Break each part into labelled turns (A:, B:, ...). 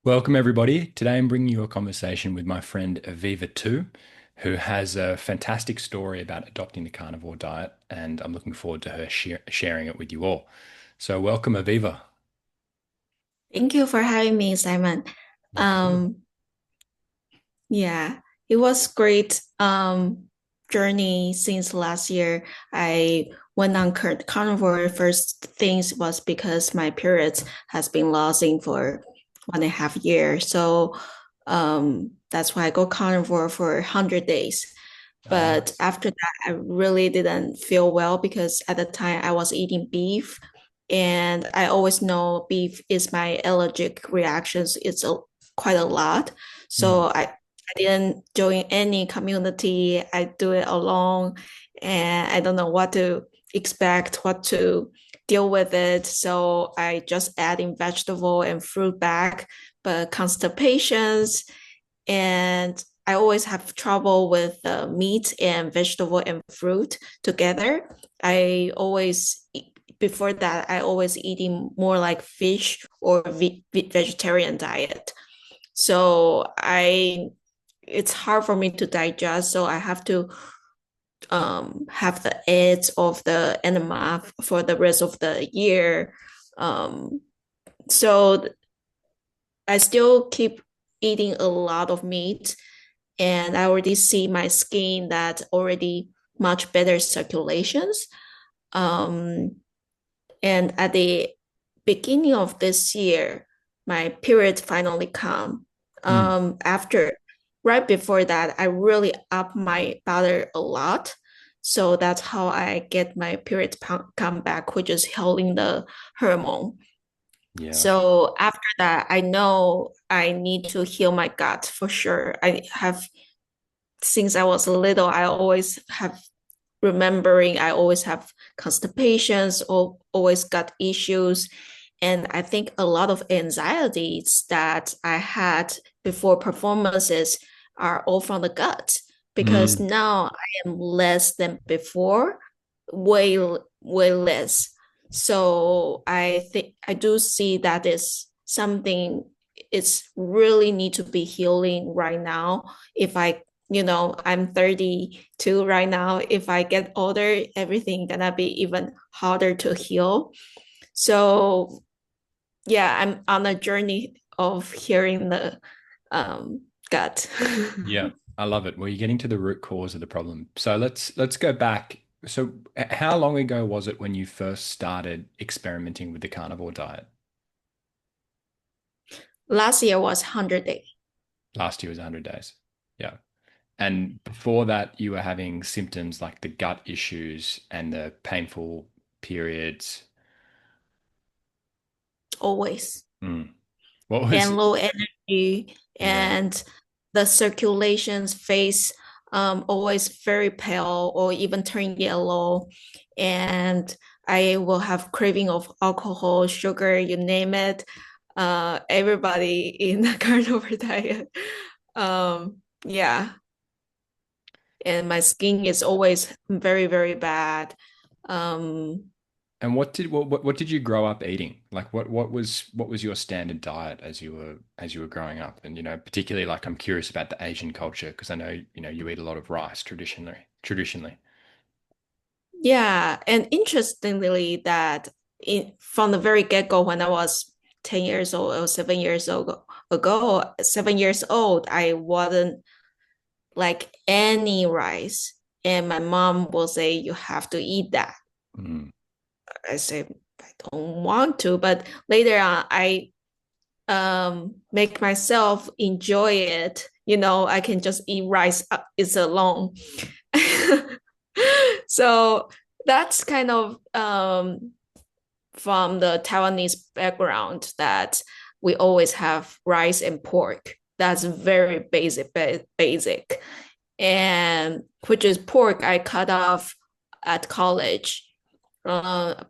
A: Welcome, everybody. Today I'm bringing you a conversation with my friend Aviva Tu, who has a fantastic story about adopting the carnivore diet, and I'm looking forward to her sharing it with you all. So, welcome, Aviva.
B: Thank you for having me, Simon.
A: No problem.
B: Um, yeah, it was great journey since last year. I went on carnivore. First things was because my periods has been losing for 1.5 years. So that's why I go carnivore for 100 days.
A: Oh,
B: But
A: nice.
B: after that, I really didn't feel well because at the time I was eating beef, and I always know beef is my allergic reactions. Quite a lot.
A: Mm,
B: So I didn't join any community. I do it alone, and I don't know what to expect, what to deal with it. So I just add in vegetable and fruit back, but constipations and I always have trouble with meat and vegetable and fruit together. Before that, I always eating more like fish or vegetarian diet. So it's hard for me to digest. So I have to have the eggs of the enema for the rest of the year. Um, so I still keep eating a lot of meat, and I already see my skin that already much better circulations. Um, and at the beginning of this year, my period finally come.
A: mm.
B: After right before that, I really up my butter a lot. So that's how I get my period come back, which is healing the hormone.
A: Yeah.
B: So after that, I know I need to heal my gut for sure. I have since I was little, I always have remembering I always have constipations or always gut issues. And I think a lot of anxieties that I had before performances are all from the gut because
A: Mm.
B: now I am less than before, way, way less. So I think I do see that is something it's really need to be healing right now. If I'm 32 right now. If I get older, everything gonna be even harder to heal. So yeah, I'm on a journey of hearing the gut.
A: Yeah. I love it. Well, you're getting to the root cause of the problem. So let's go back. So, how long ago was it when you first started experimenting with the carnivore diet?
B: Last year was 100 days.
A: Last year was 100 days. Yeah. And before that, you were having symptoms like the gut issues and the painful periods.
B: Always.
A: Mm. What was,
B: And low energy
A: yeah.
B: and the circulations face always very pale or even turn yellow. And I will have craving of alcohol, sugar, you name it. Everybody in the carnivore diet. Yeah. And my skin is always very, very bad. Um,
A: And what did you grow up eating? Like what was your standard diet as you were growing up? And particularly like I'm curious about the Asian culture because I know, you eat a lot of rice traditionally. Traditionally.
B: Yeah, and interestingly, from the very get-go, when I was 10 years old or 7 years ago, 7 years old, I wasn't like any rice. And my mom will say, you have to eat that.
A: Mm.
B: I say, I don't want to, but later on, I make myself enjoy it. I can just eat rice it's alone. So that's kind of from the Taiwanese background that we always have rice and pork. That's very basic. And which is pork I cut off at college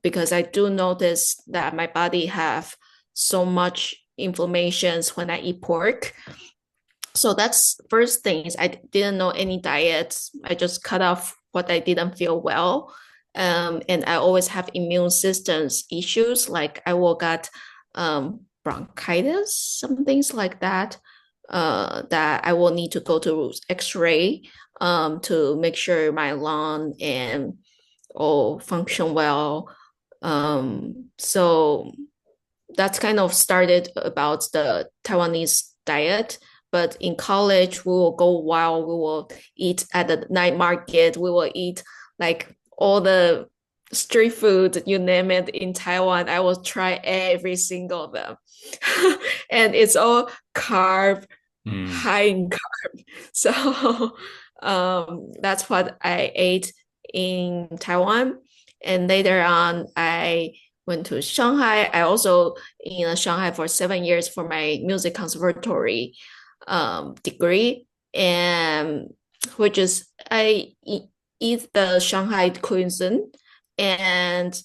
B: because I do notice that my body have so much inflammations when I eat pork. So that's first thing is I didn't know any diets. I just cut off what I didn't feel well. And I always have immune systems issues. Like I will get bronchitis, some things like that, that I will need to go to X-ray to make sure my lung and all function well. So that's kind of started about the Taiwanese diet. But in college, we will go wild. We will eat at the night market. We will eat like all the street food, you name it, in Taiwan. I will try every single of them. And it's all carb,
A: Mm.
B: high in carb. So that's what I ate in Taiwan. And later on, I went to Shanghai. I also in Shanghai for 7 years for my music conservatory degree, and which is eat the Shanghai cuisine, and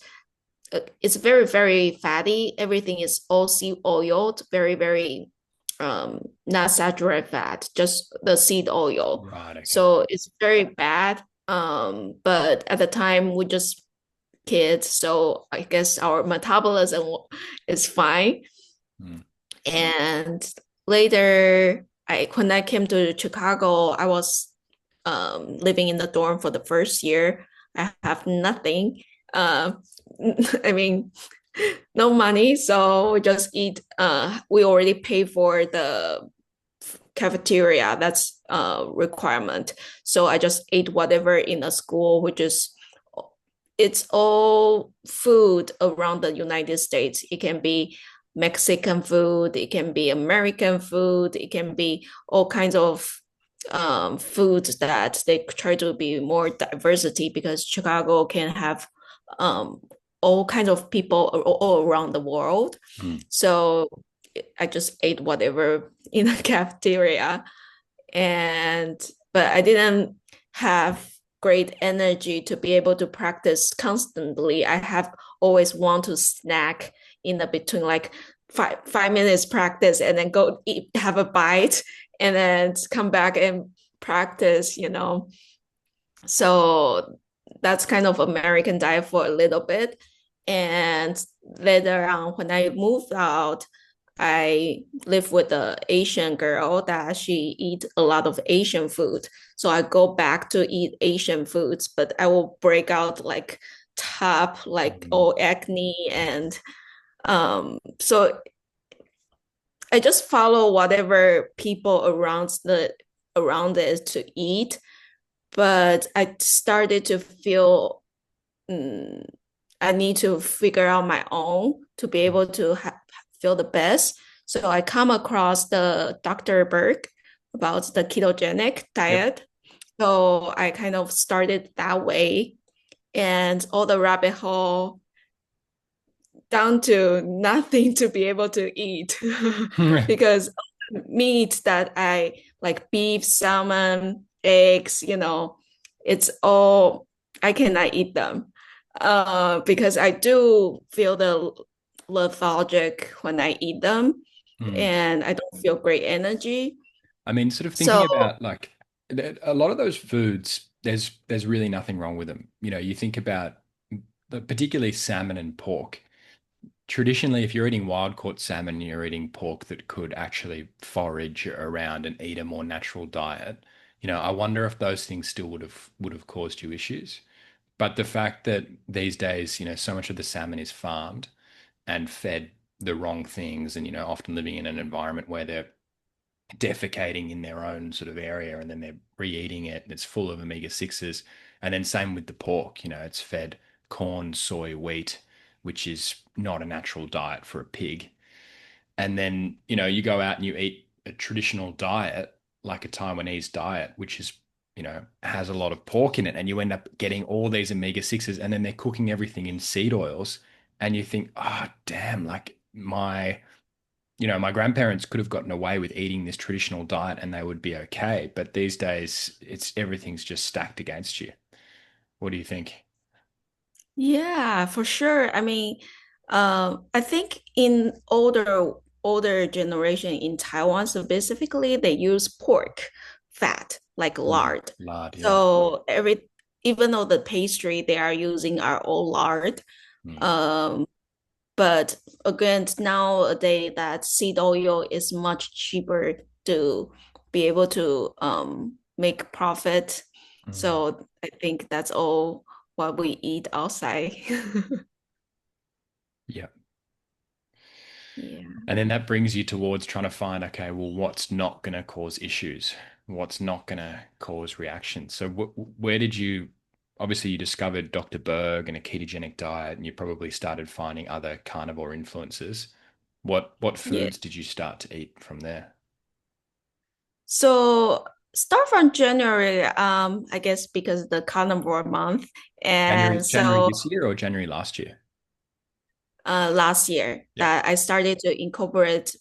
B: it's very very fatty. Everything is all seed oiled, very very not saturated fat, just the seed oil.
A: Right. Okay.
B: So it's very bad. But at the time we just kids, so I guess our metabolism is fine.
A: Mm.
B: And later, when I came to Chicago, I was living in the dorm for the first year. I have nothing. Uh, I mean, no money, so we just eat. We already pay for the cafeteria. That's a requirement. So I just ate whatever in the school, which is it's all food around the United States. It can be Mexican food, it can be American food, it can be all kinds of foods that they try to be more diversity because Chicago can have um, all kinds of people all around the world.
A: Mm.
B: So I just ate whatever in the cafeteria, and but I didn't have great energy to be able to practice constantly. I have always want to snack in the between, like 5 minutes practice and then go eat, have a bite, and then come back and practice. So that's kind of American diet for a little bit. And later on, when I moved out, I live with an Asian girl that she eat a lot of Asian food. So I go back to eat Asian foods, but I will break out like top, like
A: Mm.
B: all acne. And so I just follow whatever people around it to eat. But I started to feel mm, I need to figure out my own to be able to feel the best. So I come across the Dr. Berg about the ketogenic
A: Yep.
B: diet. So I kind of started that way, and all the rabbit hole down to nothing to be able to eat because meat that I like beef, salmon, eggs, it's all I cannot eat them. Because I do feel the lethargic when I eat them,
A: Mm.
B: and I don't feel great energy.
A: I mean, sort of thinking
B: So
A: about like a lot of those foods, there's really nothing wrong with them. You think about particularly salmon and pork. Traditionally, if you're eating wild caught salmon, you're eating pork that could actually forage around and eat a more natural diet. I wonder if those things still would have caused you issues. But the fact that these days, so much of the salmon is farmed and fed the wrong things, and often living in an environment where they're defecating in their own sort of area and then they're re-eating it and it's full of omega-6s. And then same with the pork, it's fed corn, soy, wheat, which is not a natural diet for a pig. And then, you go out and you eat a traditional diet, like a Taiwanese diet, which is, has a lot of pork in it, and you end up getting all these omega-6s, and then they're cooking everything in seed oils. And you think, oh, damn, like my grandparents could have gotten away with eating this traditional diet and they would be okay. But these days, everything's just stacked against you. What do you think?
B: yeah, for sure. I mean, I think in older generation in Taiwan specifically, they use pork fat like
A: Mm.
B: lard.
A: Lard, yeah.
B: So even though the pastry they are using are all lard,
A: Mm.
B: um, But again, nowadays that seed oil is much cheaper to be able to make profit.
A: Mm.
B: So I think that's all what we eat outside.
A: Yeah.
B: Yeah.
A: And then that brings you towards trying to find, okay, well, what's not going to cause issues? What's not going to cause reactions? So where did you, obviously you discovered Dr. Berg and a ketogenic diet, and you probably started finding other carnivore influences. What
B: Yeah.
A: foods did you start to eat from there?
B: So start from January, I guess because the carnivore month.
A: January,
B: And
A: January
B: so
A: this year or January last year?
B: last year
A: Yeah.
B: that I started to incorporate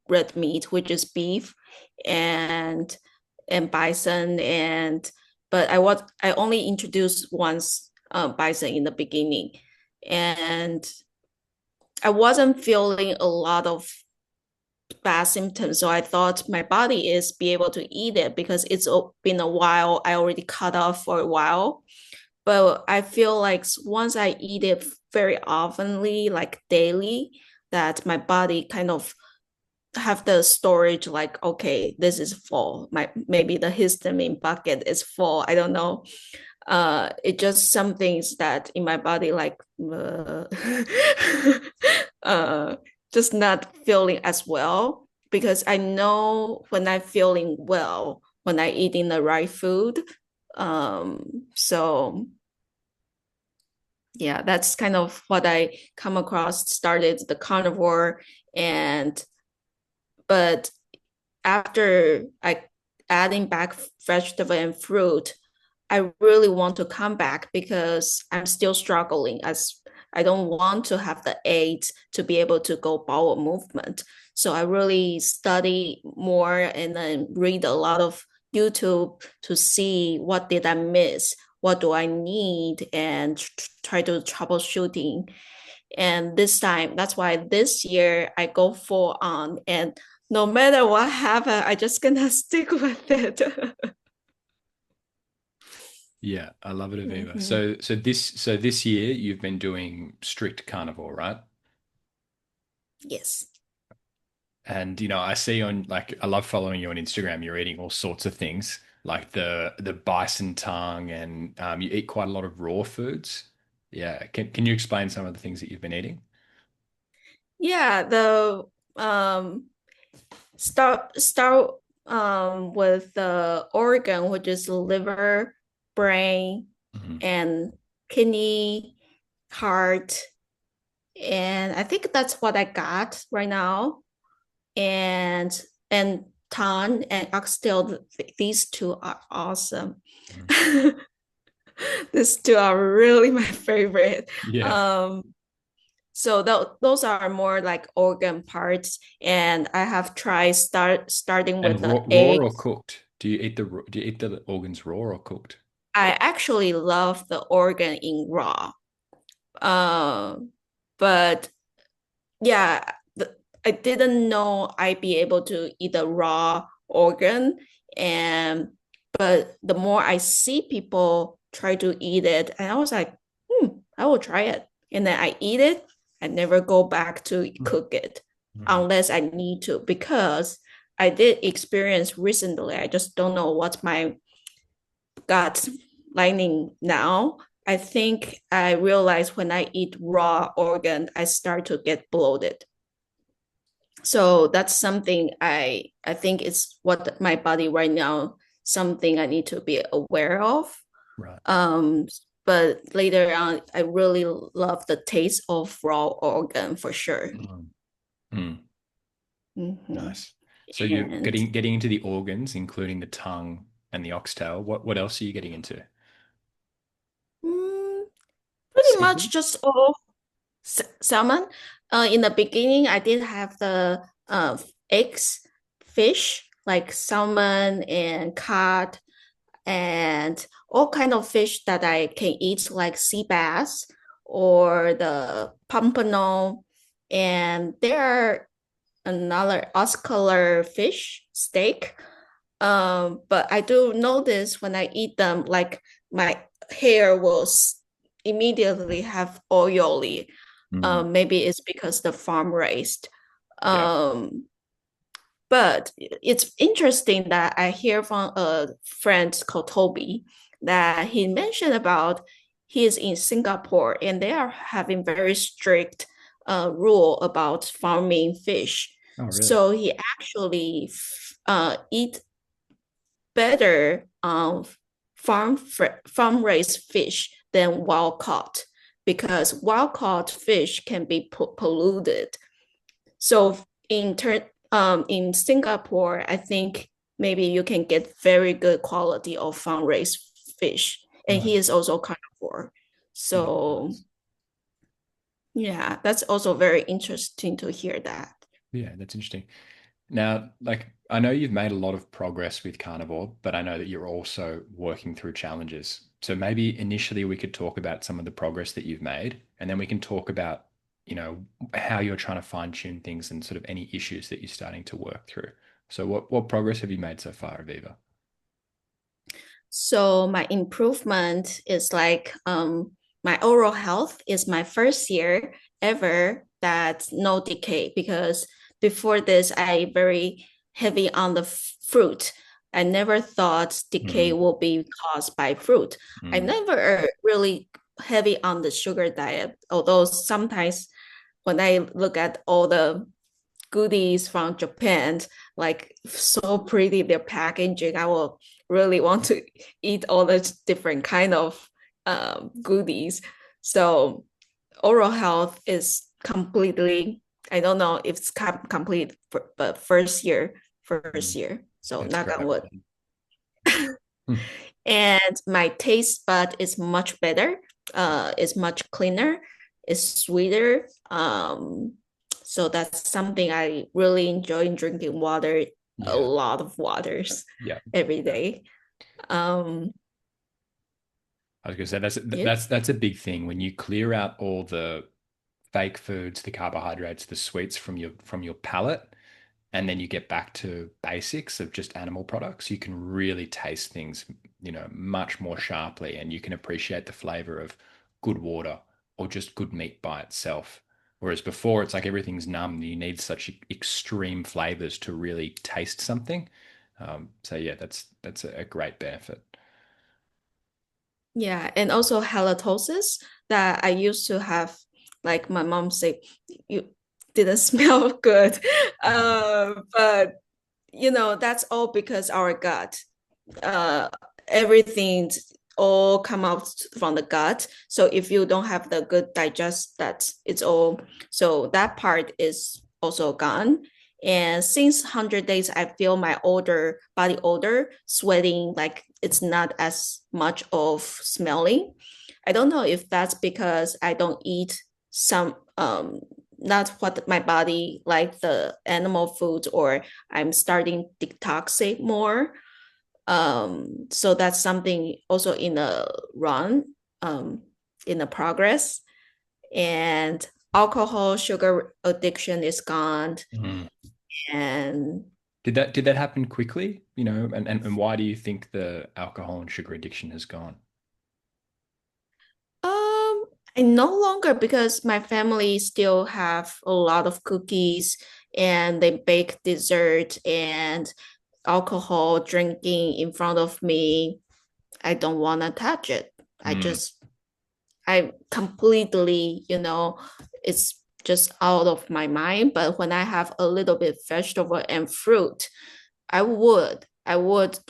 B: red meat, which is beef and bison, and but I only introduced once bison in the beginning, and I wasn't feeling a lot of bad symptoms. So I thought my body is be able to eat it because it's been a while. I already cut off for a while. But I feel like once I eat it very oftenly, like daily, that my body kind of have the storage like, okay, this is full. Maybe the histamine bucket is full. I don't know. It just some things that in my body like uh just not feeling as well because I know when I'm feeling well when I eating the right food. So yeah, that's kind of what I come across, started the carnivore, and but after I adding back vegetable and fruit, I really want to come back because I'm still struggling as I don't want to have the aids to be able to go bowel movement. So I really study more and then read a lot of YouTube to see what did I miss, what do I need, and try to troubleshooting. And this time, that's why this year I go full on, and no matter what happens, I just gonna stick with it.
A: Yeah, I love it, Aviva.
B: Mhm.
A: So this year you've been doing strict carnivore, right?
B: Yes.
A: And I see on like I love following you on Instagram. You're eating all sorts of things like the bison tongue, and you eat quite a lot of raw foods. Yeah, can you explain some of the things that you've been eating?
B: Yeah, the start with the organ, which is liver, brain,
A: Mhm.
B: and kidney, heart, and I think that's what I got right now. And tongue and oxtail, these two are awesome.
A: Mhm.
B: These two are really my favorite.
A: Yeah,
B: Um, so those are more like organ parts, and I have tried starting
A: and
B: with the
A: raw or
B: eggs.
A: cooked? Do you eat the organs raw or cooked?
B: I actually love the organ in raw. Um, but yeah, I didn't know I'd be able to eat a raw organ, and but the more I see people try to eat it, and I was like, I will try it. And then I eat it. I never go back to cook it
A: Mhm.
B: unless I need to because I did experience recently. I just don't know what my gut lining now. I think I realize when I eat raw organ, I start to get bloated. So that's something I think it's what my body right now, something I need to be aware of.
A: Right.
B: Um, but later on, I really love the taste of raw organ for sure.
A: Mm. Mm.
B: Mhm.
A: Nice. So you're
B: And
A: getting into the organs, including the tongue and the oxtail. What else are you getting into?
B: mm, pretty much
A: Seafood?
B: just all salmon. In the beginning, I did have the eggs, fish like salmon and cod and all kind of fish that I can eat, like sea bass or the pompano. And there are another oscular fish steak. But I do notice when I eat them, like my hair will immediately have oily.
A: Mm.
B: Maybe it's because the farm raised.
A: Yeah.
B: Um, but it's interesting that I hear from a friend called Toby that he mentioned about he is in Singapore and they are having very strict rule about farming fish.
A: Oh, really?
B: So he actually eat better farm raised fish than wild caught because wild caught fish can be polluted. So in Singapore, I think maybe you can get very good quality of farm raised fish, and he
A: Nice.
B: is also carnivore.
A: Yeah.
B: So
A: Nice.
B: yeah, that's also very interesting to hear that.
A: Yeah, that's interesting. Now, like, I know you've made a lot of progress with carnivore, but I know that you're also working through challenges. So maybe initially we could talk about some of the progress that you've made, and then we can talk about, how you're trying to fine tune things and sort of any issues that you're starting to work through. So what progress have you made so far, Aviva?
B: So my improvement is like my oral health is my first year ever that no decay because before this I very heavy on the fruit. I never thought decay
A: Mm,
B: will be caused by fruit. I
A: mm,
B: never really heavy on the sugar diet, although sometimes when I look at all the goodies from Japan, like so pretty their packaging. I will really want to eat all the different kind of goodies. So oral health is completely. I don't know if it's complete, but first
A: mm.
B: year. So
A: That's
B: knock
A: great.
B: on wood.
A: Mm,
B: And my taste bud is much better. It's much cleaner. It's sweeter. So that's something I really enjoy drinking water, a
A: yeah.
B: lot of waters
A: Yeah.
B: every
A: Yeah.
B: day. Um,
A: I was gonna say that's
B: yeah,
A: that's a big thing when you clear out all the fake foods, the carbohydrates, the sweets from your palate, and then you get back to basics of just animal products, you can really taste things, much more sharply, and you can appreciate the flavor of good water or just good meat by itself. Whereas before, it's like everything's numb. You need such extreme flavors to really taste something. So yeah, that's a great benefit.
B: yeah, and also halitosis that I used to have, like my mom said, you didn't smell good. But that's all because our gut. uh Everything all come out from the gut. So if you don't have the good digest, that it's all, so that part is also gone. And since 100 days, I feel my body odor, sweating, like it's not as much of smelling. I don't know if that's because I don't eat some not what my body like the animal foods, or I'm starting detoxing more. So that's something also in the run, um, in the progress. And alcohol, sugar addiction is gone.
A: Mm.
B: And
A: Did that happen quickly? And why do you think the alcohol and sugar addiction has gone?
B: I no longer because my family still have a lot of cookies and they bake dessert and alcohol drinking in front of me. I don't want to touch it.
A: Mm.
B: I completely, it's just out of my mind. But when I have a little bit vegetable and fruit, I would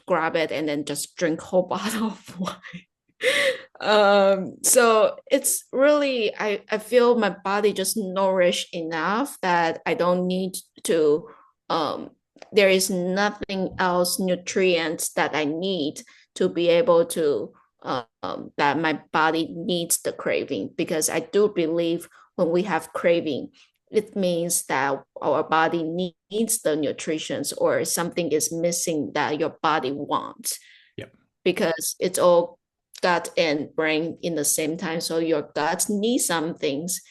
B: grab it and then just drink whole bottle of wine. So it's really, I feel my body just nourished enough that I don't need to, um, there is nothing else nutrients that I need to be able to, that my body needs the craving, because I do believe when we have craving, it means that our body needs the nutritions or something is missing that your body wants,
A: Yep.
B: because it's all gut and brain in the same time. So your gut needs some things.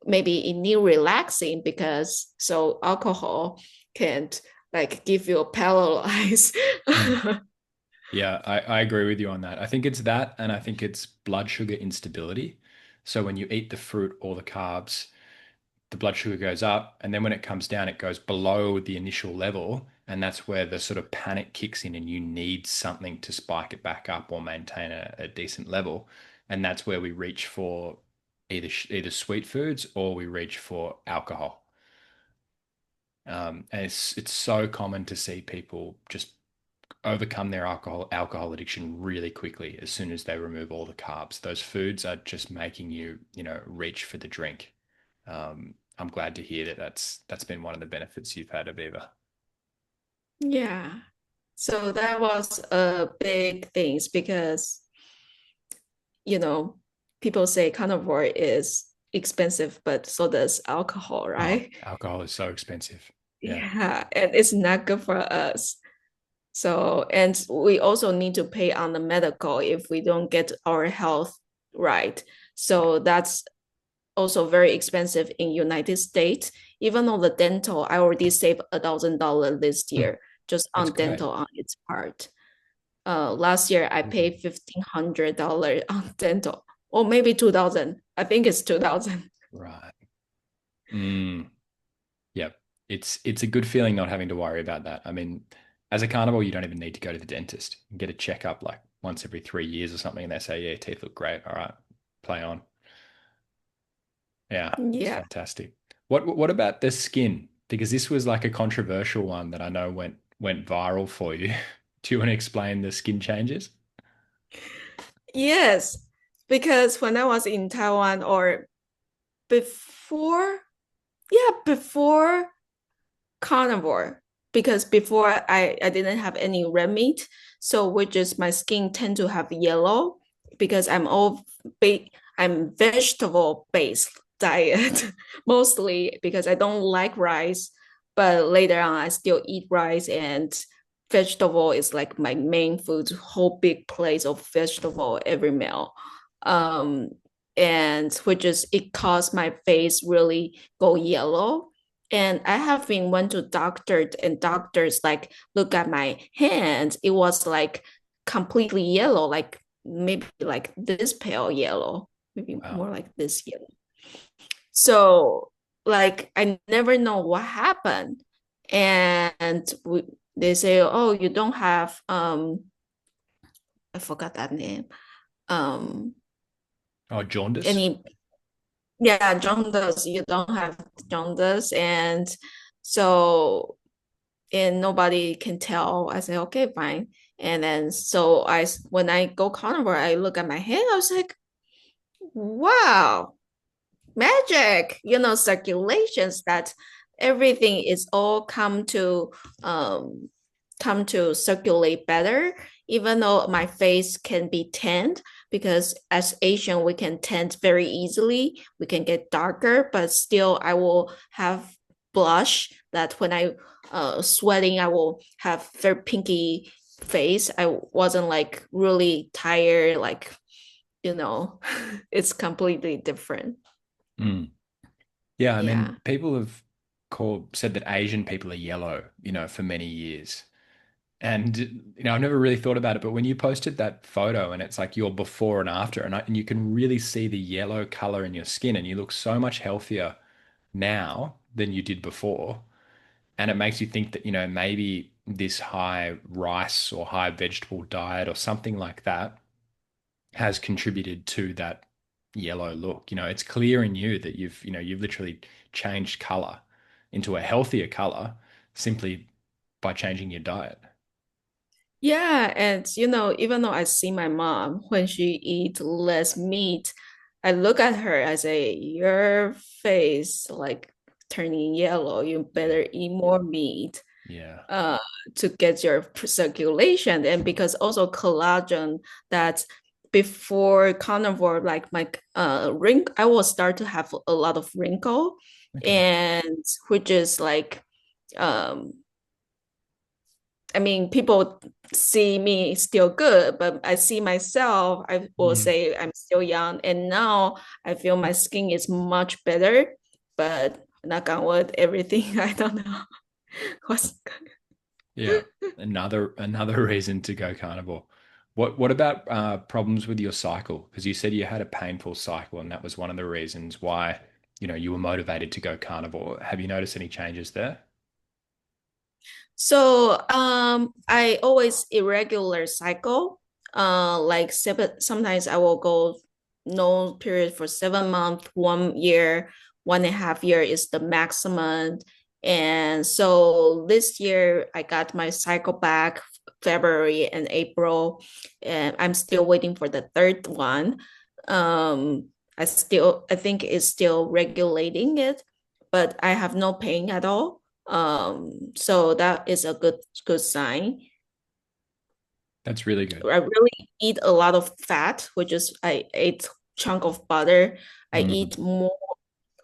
B: Maybe it need relaxing because so alcohol can't like give you a paralyze.
A: Mm. Yeah, I agree with you on that. I think it's that, and I think it's blood sugar instability. So when you eat the fruit or the carbs, the blood sugar goes up, and then when it comes down, it goes below the initial level, and that's where the sort of panic kicks in, and you need something to spike it back up or maintain a decent level, and that's where we reach for either sweet foods or we reach for alcohol. And it's so common to see people just overcome their alcohol addiction really quickly as soon as they remove all the carbs. Those foods are just making you, reach for the drink. I'm glad to hear that that's been one of the benefits you've had, Aviva.
B: Yeah. So that was a big things because, you know, people say carnivore is expensive, but so does alcohol,
A: Oh,
B: right?
A: alcohol is so expensive. Yeah.
B: Yeah, and it's not good for us. So, and we also need to pay on the medical if we don't get our health right. So that's also very expensive in United States. Even though the dental, I already saved $1,000 this
A: Hmm.
B: year just
A: That's
B: on
A: great.
B: dental on its part. Last year I
A: Mhm.
B: paid $1,500 on dental, or maybe 2,000. I think it's 2,000.
A: Right. Mm. Yep. It's a good feeling not having to worry about that. I mean, as a carnivore, you don't even need to go to the dentist. You can get a checkup like once every 3 years or something, and they say, yeah, your teeth look great. All right, play on. Yeah, it's
B: Yeah.
A: fantastic. What about the skin? Because this was like a controversial one that I know went viral for you. Do you want to explain the skin changes?
B: Yes, because when I was in Taiwan or before, yeah, before carnivore, because before I didn't have any red meat, so which is my skin tend to have yellow because I'm vegetable based diet mostly because I don't like rice, but later on I still eat rice and vegetable is like my main food, whole big plate of vegetable every meal. Um, and which is it caused my face really go yellow, and I have been went to doctor and doctors like look at my hands. It was like completely yellow, like maybe like this pale yellow, maybe
A: Wow.
B: more like this yellow. So like I never know what happened. And they say, oh, you don't have I forgot that name. Um
A: Oh, jaundice?
B: any yeah, jaundice. You don't have jaundice. And so and nobody can tell. I say, okay, fine. And then so when I go carnivore, I look at my hand. I was like, wow, magic. Circulations that everything is all come to circulate better. Even though my face can be tanned, because as Asian we can tan very easily. We can get darker, but still I will have blush that when I sweating I will have very pinky face. I wasn't like really tired, like it's completely different.
A: Mm. Yeah, I
B: Yeah.
A: mean, people have said that Asian people are yellow, for many years. And I've never really thought about it, but when you posted that photo and it's like your before and after, and you can really see the yellow color in your skin, and you look so much healthier now than you did before. And it makes you think that, maybe this high rice or high vegetable diet or something like that has contributed to that yellow look. It's clear in you that you've literally changed color into a healthier color simply by changing your diet.
B: Yeah, and even though I see my mom when she eats less meat, I look at her, I say, your face like turning yellow. You
A: Yeah.
B: better eat more meat
A: Yeah.
B: uh to get your circulation. And because also collagen, that before carnivore, like my I will start to have a lot of wrinkle,
A: Okay.
B: and which is like um I mean, people see me still good, but I see myself, I will
A: Mm.
B: say I'm still young. And now I feel my skin is much better, but knock on wood, everything, I don't know what's good.
A: Yeah. Another reason to go carnivore. What about problems with your cycle? Because you said you had a painful cycle, and that was one of the reasons why you were motivated to go carnivore. Have you noticed any changes there?
B: So I always irregular cycle. Like seven, sometimes I will go no period for 7 months, 1 year, 1.5 year is the maximum. And so this year I got my cycle back February and April, and I'm still waiting for the third one. I think it's still regulating it, but I have no pain at all. So that is a good sign.
A: That's really good.
B: I really eat a lot of fat, which is I ate chunk of butter. I
A: Mm.
B: eat more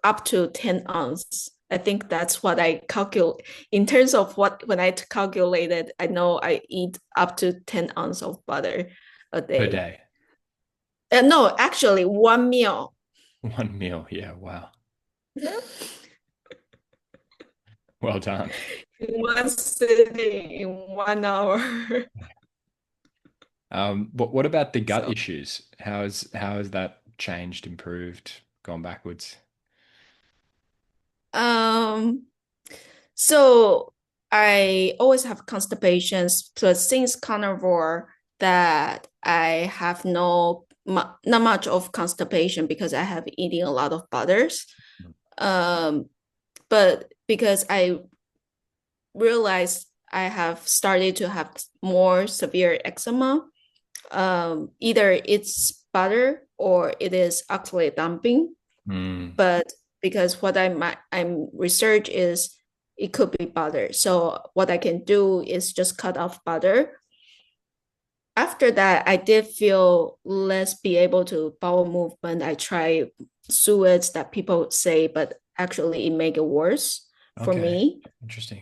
B: up to 10 ounce. I think that's what I calculate in terms of what when I calculated, I know I eat up to 10 ounce of butter a
A: Per
B: day.
A: day.
B: No, actually one meal.
A: One meal. Yeah. Wow. Well done.
B: In one sitting in 1 hour.
A: But what about the gut
B: So
A: issues? How has that changed, improved, gone backwards?
B: um So I always have constipations. So since carnivore, that I have not much of constipation because I have eating a lot of butters. Um, but because I realized I have started to have more severe eczema, either it's butter or it is oxalate dumping.
A: Mm.
B: But because what I'm research is it could be butter. So what I can do is just cut off butter. After that, I did feel less be able to bowel movement. I try suets that people say, but actually it make it worse for
A: Okay.
B: me.
A: Interesting.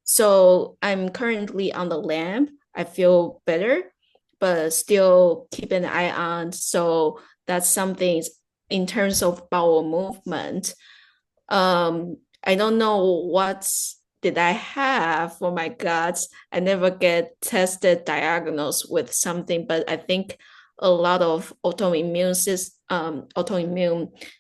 B: So I'm currently on the lamp. I feel better, but still keep an eye on. So that's something in terms of bowel movement. I don't know what's did I have for my guts. I never get tested, diagnosed with something, but I think a lot of autoimmune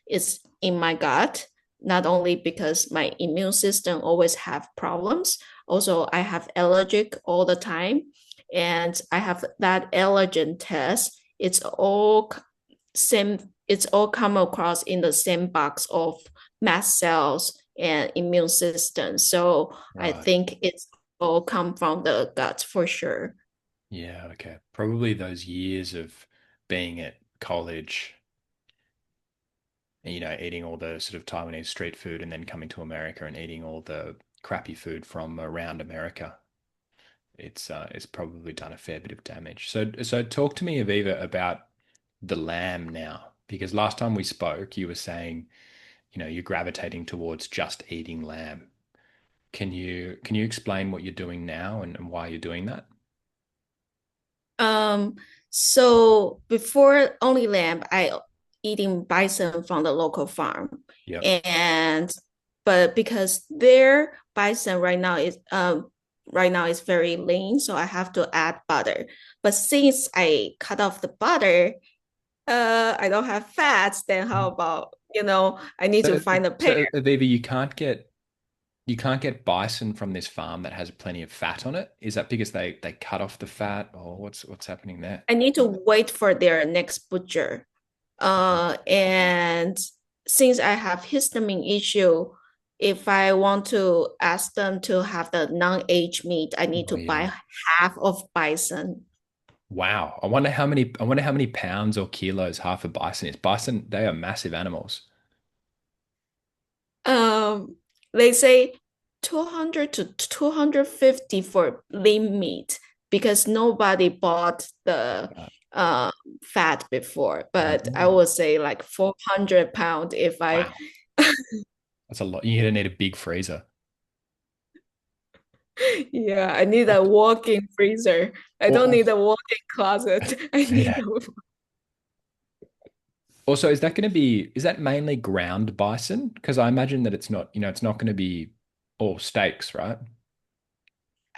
B: is in my gut, not only because my immune system always have problems, also I have allergic all the time, and I have that allergen test. Same, it's all come across in the same box of mast cells and immune system. So I
A: Right.
B: think it's all come from the gut for sure.
A: Yeah. Okay. Probably those years of being at college and, eating all the sort of Taiwanese street food and then coming to America and eating all the crappy food from around America. It's probably done a fair bit of damage. So talk to me, Aviva, about the lamb now, because last time we spoke, you were saying, you're gravitating towards just eating lamb. Can you explain what you're doing now and why you're doing that?
B: Um, so before only lamb, I eating bison from the local farm,
A: Yep.
B: and but because their bison right now is very lean, so I have to add butter. But since I cut off the butter, I don't have fats. Then how about I need to
A: So,
B: find a pair.
A: so Aviva, you can't get bison from this farm that has plenty of fat on it. Is that because they cut off the fat, or what's happening there?
B: I need to wait for their next butcher. And since I have histamine issue, if I want to ask them to have the non-aged meat, I need
A: Oh
B: to
A: yeah.
B: buy half of bison.
A: Wow. I wonder how many pounds or kilos half a bison is. Bison, they are massive animals.
B: Um, they say 200 to 250 for lean meat because nobody bought the
A: Right.
B: uh, fat before. But I
A: Mm.
B: would say like 400 pounds if I
A: Wow. That's a lot. You're gonna need a big freezer.
B: yeah, I need a walk-in freezer. I don't
A: Or
B: need a walk-in closet. I need
A: yeah.
B: a
A: Also, is that mainly ground bison? Because I imagine that it's not going to be all steaks, right?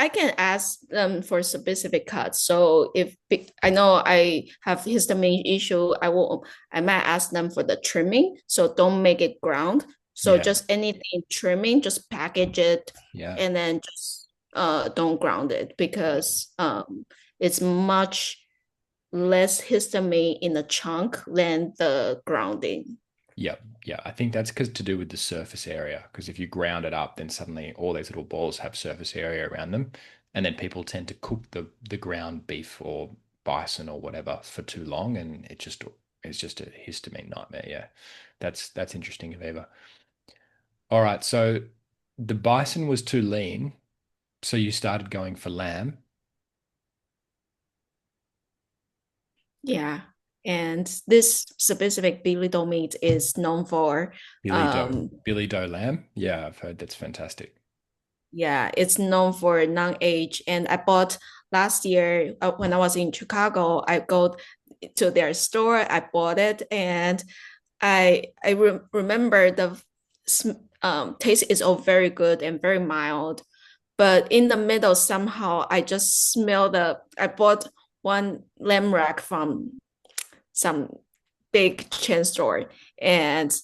B: I can ask them for specific cuts. So if I know I have histamine issue, I might ask them for the trimming. So don't make it ground. So
A: Yeah.
B: just anything trimming, just package it
A: Yeah.
B: and then just don't ground it because it's much less histamine in the chunk than the grounding.
A: Yeah, yeah. I think that's because to do with the surface area. Because if you ground it up, then suddenly all these little balls have surface area around them, and then people tend to cook the ground beef or bison or whatever for too long, and it's just a histamine nightmare. Yeah, that's interesting, Aviva. All right, so the bison was too lean, so you started going for lamb.
B: Yeah. And this specific Billy meat is known for
A: Billy Doe lamb. Yeah, I've heard that's fantastic.
B: yeah, it's known for non-age. And I bought last year when I was in Chicago, I go to their store, I bought it, and I remember the taste is all very good and very mild. But in the middle, somehow I just smell I bought one lamb rack from some big chain store, and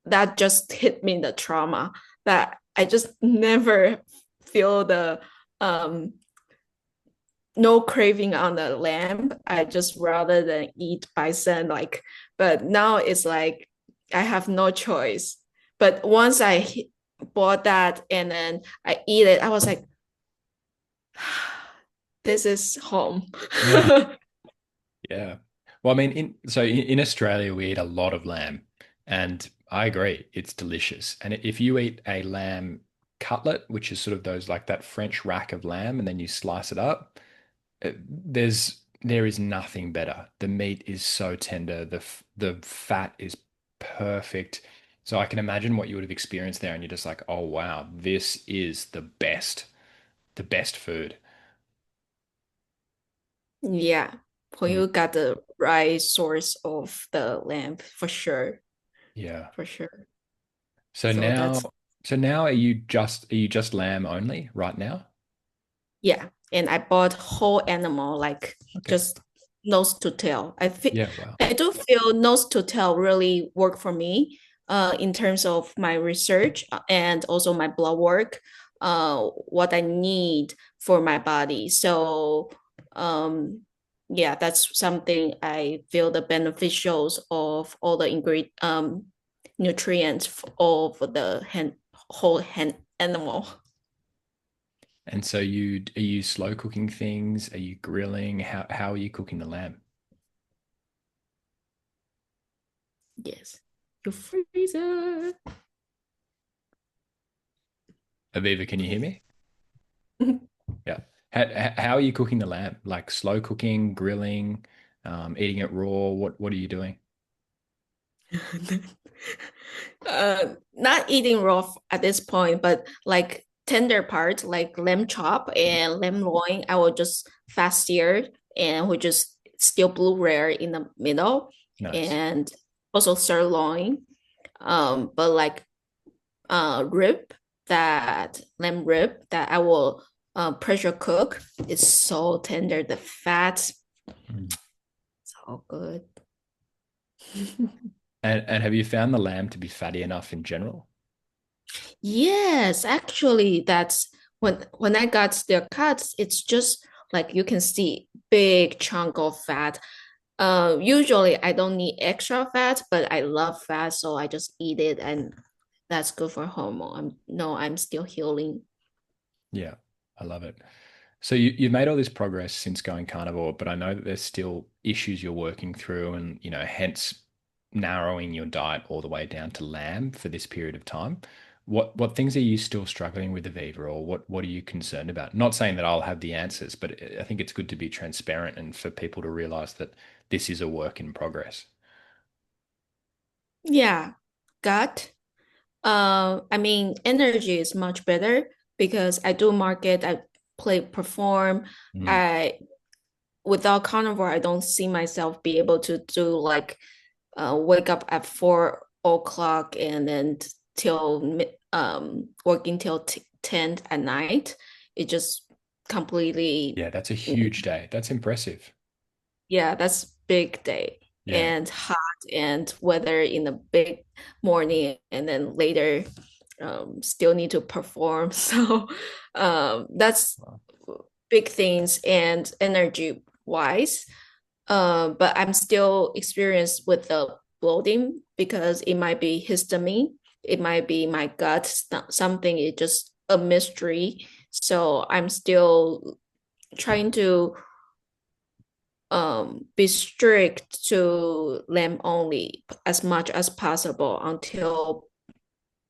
B: that just hit me the trauma that I just never feel the um no craving on the lamb. I just rather than eat bison like, but now it's like I have no choice. But once I bought that and then I eat it, I was like, this is home.
A: Yeah. Yeah. Well, I mean, in Australia, we eat a lot of lamb, and I agree, it's delicious. And if you eat a lamb cutlet, which is sort of those like that French rack of lamb, and then you slice it up, there is nothing better. The meat is so tender, the fat is perfect. So I can imagine what you would have experienced there, and you're just like, oh wow, this is the best food.
B: Yeah, when
A: Mm.
B: you got the right source of the lamp, for sure,
A: Yeah.
B: for sure.
A: So
B: So
A: now,
B: that's
A: are you just lamb only right now?
B: yeah. And I bought whole animal, like
A: Okay.
B: just nose to tail.
A: Yeah. Wow.
B: I do feel nose to tail really work for me, in terms of my research and also my blood work, what I need for my body. So, yeah, that's something I feel the beneficials of all the nutrients of the whole hand animal.
A: And so are you slow cooking things? Are you grilling? How are you cooking the lamb?
B: Yes. Your freezer.
A: Aviva, can you hear me? Yeah. How are you cooking the lamb? Like slow cooking, grilling, eating it raw? What are you doing?
B: Not eating raw at this point, but like tender parts like lamb chop and lamb loin, I will just fast sear and we just still blue rare in the middle
A: Nice.
B: and also sirloin. But like rib that lamb rib that I will pressure cook is so tender. The fat
A: Mm.
B: so good.
A: And have you found the lamb to be fatty enough in general?
B: Yes, actually, that's when I got their cuts, it's just like you can see big chunk of fat. Usually I don't need extra fat, but I love fat, so I just eat it, and that's good for hormone. I'm still healing.
A: Yeah, I love it. So you've made all this progress since going carnivore, but I know that there's still issues you're working through and, hence narrowing your diet all the way down to lamb for this period of time. What things are you still struggling with, Aviva, or what are you concerned about? Not saying that I'll have the answers, but I think it's good to be transparent and for people to realize that this is a work in progress.
B: Yeah, gut. I mean, energy is much better because I do market, I play perform.
A: Mm,
B: I Without carnivore, I don't see myself be able to do like wake up at 4 o'clock and then till working till 10 at night. It just completely.
A: Yeah, that's a huge day. That's impressive.
B: Yeah, that's big day
A: Yeah.
B: and hot and weather in the big morning and then later still need to perform. So that's
A: Wow.
B: big things and energy wise. But I'm still experienced with the bloating because it might be histamine, it might be my gut, something. It's just a mystery. So I'm still trying to be strict to lamb only as much as possible until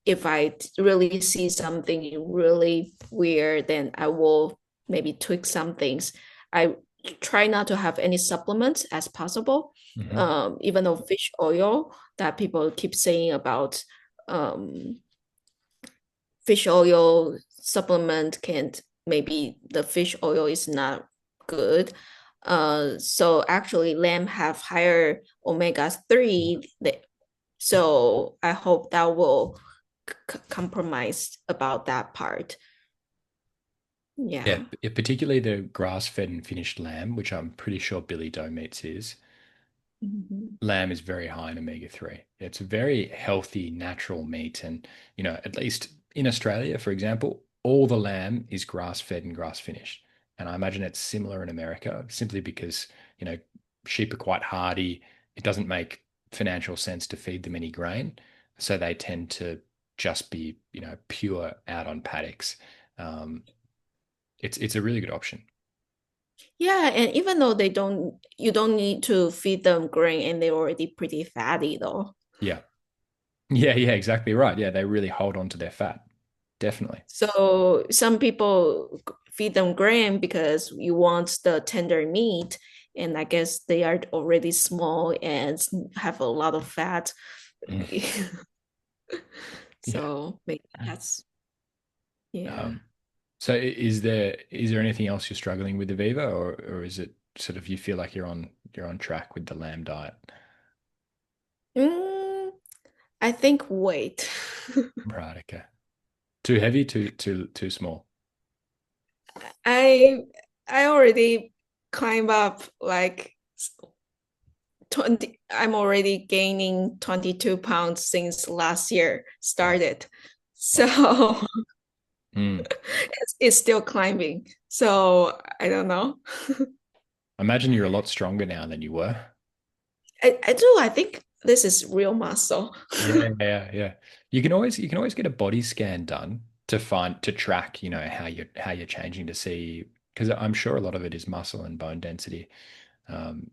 B: if I really see something really weird, then I will maybe tweak some things. I try not to have any supplements as possible.
A: Hmm.
B: Even though fish oil that people keep saying about um, fish oil supplement can't, maybe the fish oil is not good. So actually lamb have higher omega-3. So I hope that will compromise about that part.
A: Yeah,
B: Yeah.
A: particularly the grass-fed and finished lamb, which I'm pretty sure Billy Doe Meats is.
B: Mhm.
A: Lamb is very high in omega-3. It's a very healthy, natural meat. And, at least in Australia, for example, all the lamb is grass-fed and grass-finished. And I imagine it's similar in America simply because, you know, sheep are quite hardy. It doesn't make financial sense to feed them any grain. So they tend to just be, pure out on paddocks. Um, it's a really good option.
B: Yeah, and even though you don't need to feed them grain and they're already pretty fatty though.
A: Yeah. Yeah, yeah, exactly right. Yeah, they really hold on to their fat. Definitely.
B: So some people feed them grain because you want the tender meat, and I guess they are already small and have a lot of fat.
A: Mm. Yeah.
B: So maybe that's, yeah.
A: Um, so is there anything else you're struggling with, Aviva, or is it sort of you feel like you're on track with the lamb diet?
B: Mm, I think weight.
A: Right, okay. Too heavy, too small.
B: I I already climb up like 20. I'm already gaining 22 pounds since last year
A: Wow.
B: started. So
A: Wow. Mm.
B: it's still climbing. So I don't know.
A: I imagine you're a lot stronger now than you were.
B: I do. I think this is real muscle.
A: Yeah, yeah, yeah. You can always get a body scan done to track, how you're changing to see because I'm sure a lot of it is muscle and bone density. And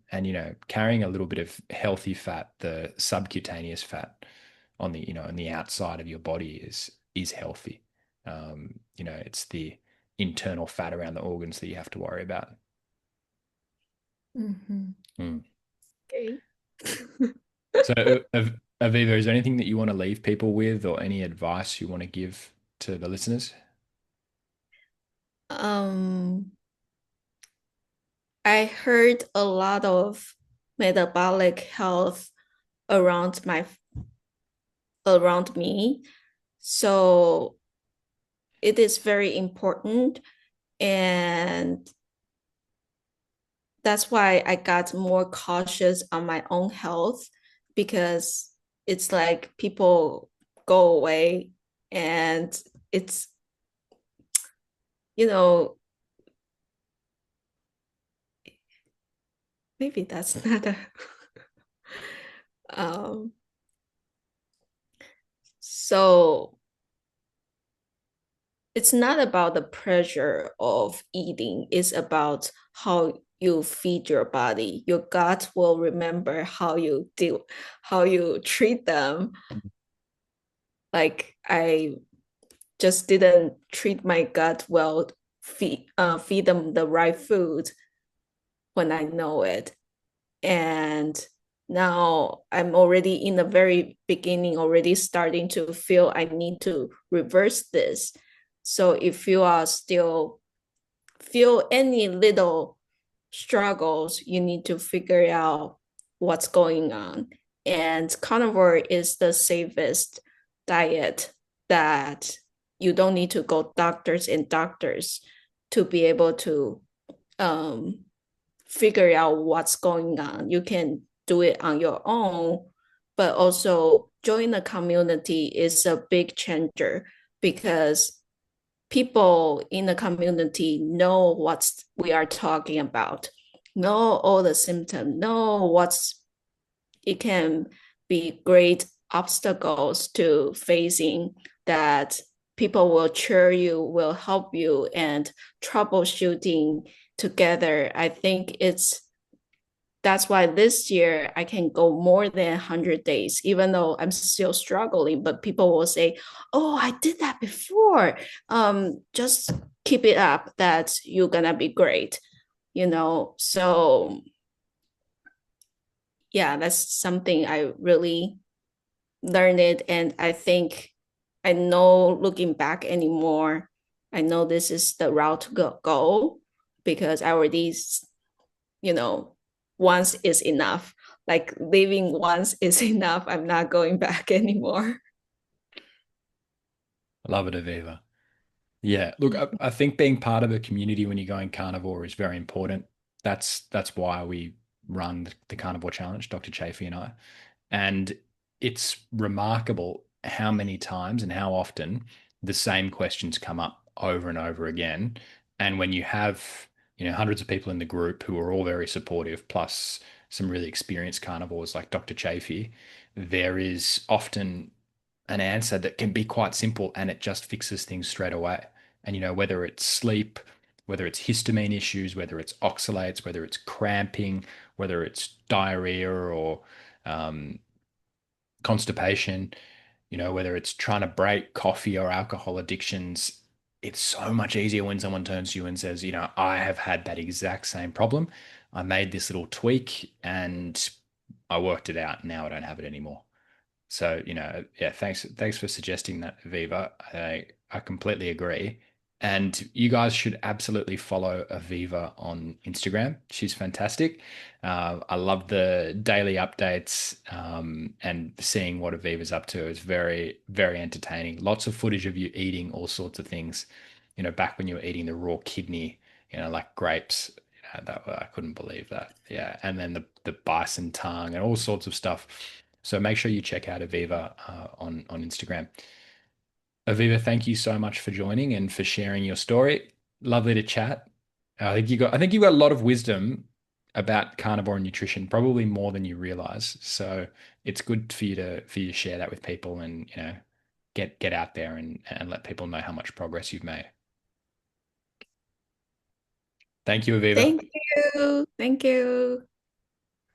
A: carrying a little bit of healthy fat, the subcutaneous fat on the outside of your body is healthy. It's the internal fat around the organs that you have to worry about.
B: Mhm.
A: Mm.
B: Okay.
A: So, Aviva, is there anything that you want to leave people with, or any advice you want to give to the listeners?
B: Um, I heard a lot of metabolic health around my around me. So it is very important. And that's why I got more cautious on my own health because it's like people go away and it's, you know, maybe that's not a um so it's not about the pressure of eating, it's about how you feed your body. Your gut will remember how you treat them. Like I just didn't treat my gut well, feed them the right food when I know it. And now I'm already in the very beginning, already starting to feel I need to reverse this. So if you are still feel any little struggles, you need to figure out what's going on. And carnivore is the safest diet that you don't need to go doctors and doctors to be able to um, figure out what's going on. You can do it on your own, but also join the community is a big changer because people in the community know what we are talking about, know all the symptoms, know what's it can be great obstacles to facing that people will cheer you, will help you, and troubleshooting together. I think that's why this year I can go more than 100 days, even though I'm still struggling. But people will say, "Oh, I did that before. Just keep it up. That you're gonna be great." So yeah, that's something I really learned it, and I think I know looking back anymore. I know this is the route to go because I already, you know, once is enough. Like living once is enough. I'm not going back anymore.
A: Love it, Aviva. Yeah, look, I think being part of a community when you're going carnivore is very important. That's why we run the Carnivore Challenge, Dr. Chafee and I. And it's remarkable how many times and how often the same questions come up over and over again. And when you have, hundreds of people in the group who are all very supportive, plus some really experienced carnivores like Dr. Chafee, there is often an answer that can be quite simple and it just fixes things straight away. And, whether it's sleep, whether it's histamine issues, whether it's oxalates, whether it's cramping, whether it's diarrhea or um, constipation, whether it's trying to break coffee or alcohol addictions, it's so much easier when someone turns to you and says, I have had that exact same problem. I made this little tweak and I worked it out. Now I don't have it anymore. So, yeah, thanks for suggesting that, Aviva. I completely agree. And you guys should absolutely follow Aviva on Instagram. She's fantastic. I love the daily updates, and seeing what Aviva's up to is very, very entertaining. Lots of footage of you eating all sorts of things. Back when you were eating the raw kidney, like grapes. That I couldn't believe that. Yeah, and then the bison tongue and all sorts of stuff. So make sure you check out Aviva on Instagram. Aviva, thank you so much for joining and for sharing your story. Lovely to chat. I think you got a lot of wisdom about carnivore nutrition, probably more than you realize. So it's good for you to share that with people and get out there and let people know how much progress you've made. Thank you, Aviva.
B: Thank you. Thank you.